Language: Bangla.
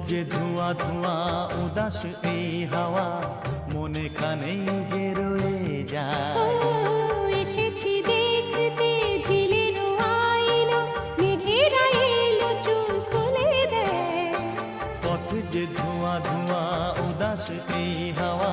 যে ধোঁয়া ধোঁয়া উদাস এই হাওয়া মনে খানেই যে রয়ে যায়। এসেছি দেখতে ঝিলের আয়না, মেঘেরা এলো চুল খুলে দেয়। পথ যে ধোঁয়া ধোঁয়া উদাস এই হাওয়া